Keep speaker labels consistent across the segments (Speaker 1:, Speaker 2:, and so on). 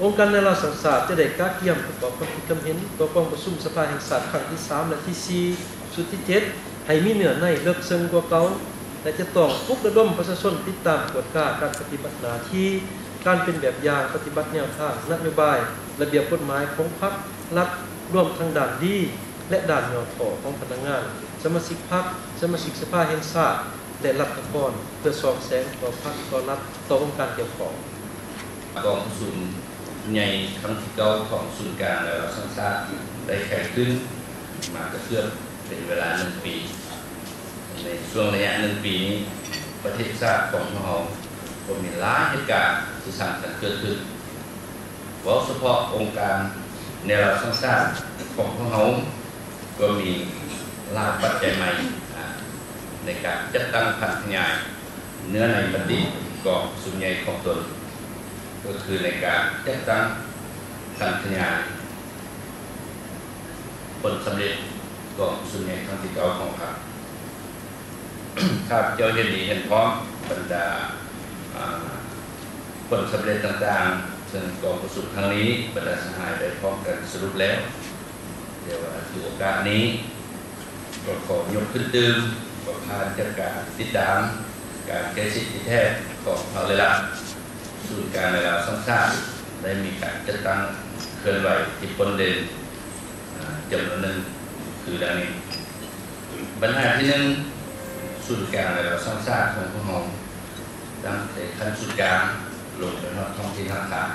Speaker 1: องค์การนานาสังสารจะได้กล้าเกี่ยมประกอบความคิดความเห็นต่อกองประชุมสภาแห่งชาติครั้งที่3และที่4สุดที่7ให้มีเนื้อในเลิกซึ้งกว่าเก่าและจะต้องปลุกระดมประชาชนติดตามกวดก้าการปฏิบัติหน้าที่การเป็นแบบอย่างปฏิบัติแนวทางนโยบายระเบียบกฎหมายของพรรครัฐรวมทั้งด่านดีและด่านยอดของพนักงานสมาชิกพรรคสมาชิกสภาแห่งชาติและรัฐบาลเพื่อสอดแสงต่อพรรคต่อรัฐต่อองค์การเกี่ยวข้อง
Speaker 2: กองทุนใหญ่ครั้งที่9ของศูนย์กลางและสังสารได้แข่งขึ้นมากระเทือนเป็นเวลา1 ปีในช่วงระยะ1 ปีนี้ประเทศชาติของเราก็มีหลายเหตุการณ์ที่สร้างสรรค์เกิดขึ้นว่าเฉพาะองค์การในระดับสังสารของเราก็มีหลายปัจจัยใหม่ในการจัดตั้งพันธยายเนื้อในมติกองสุนใหญ่ของตนก็คือในการจัดตั้งพันธยายผลสำเร็จกองสุนใหญ่ครั้งที่9ของพรรคถ้าเจ้าเห็นดีเห็นพร้อมบรรดาผลสำเร็จต่างๆซึ่งกองประชุมครั้งนี้บรรดาสหายได้พร้อมกันสรุปแล้วเดี๋ยวถือโอกาสนี้ก็ขอยกขึ้นตื่นประธานจัดการติดตามการแก้สิทธิแท้ของเราเลยละศูนย์การในเราสังสารได้มีการจัดตั้งเคลื่อนไหวที่พ้นเด่นจำนวนหนึ่งคือดังนี้ปัญหาที่1ศูนย์กลางในเราสังสารของพวกเราตั้งแต่ขั้นศูนย์กลางลงไปท้องที่ทางการ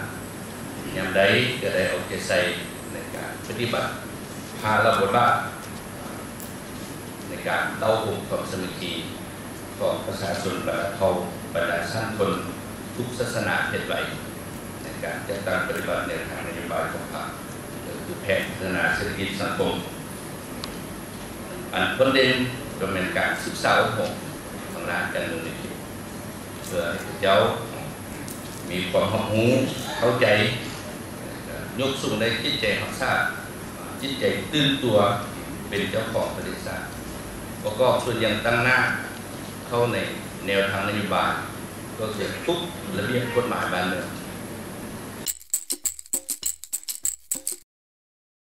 Speaker 2: ยามใดก็ได้เอาใจใส่ในการปฏิบัติพาระบทบาทในการเต้าหู้ความสมัครของประชาชนบรรดาเขาบรรดาชนคนทุกศาสนาเห็นไหวในการจัดการปฏิบัติในทางนโยบายของพรรคคือแผนพัฒนาเศรษฐกิจสังคมอันประเด็นก็เป็นการศึกษาของร้านการเมืองในที่เพื่อให้เจ้ามีความรู้เข้าใจยกสูงได้จิตใจหักษาจิตใจตื่นตัวเป็นเจ้าของประเทศชาติประกอบส่วนยังตั้งหน้าเข้าในแนวทางนโยบายก็จะทุกระเบียบกฎหมายบ้านเมือง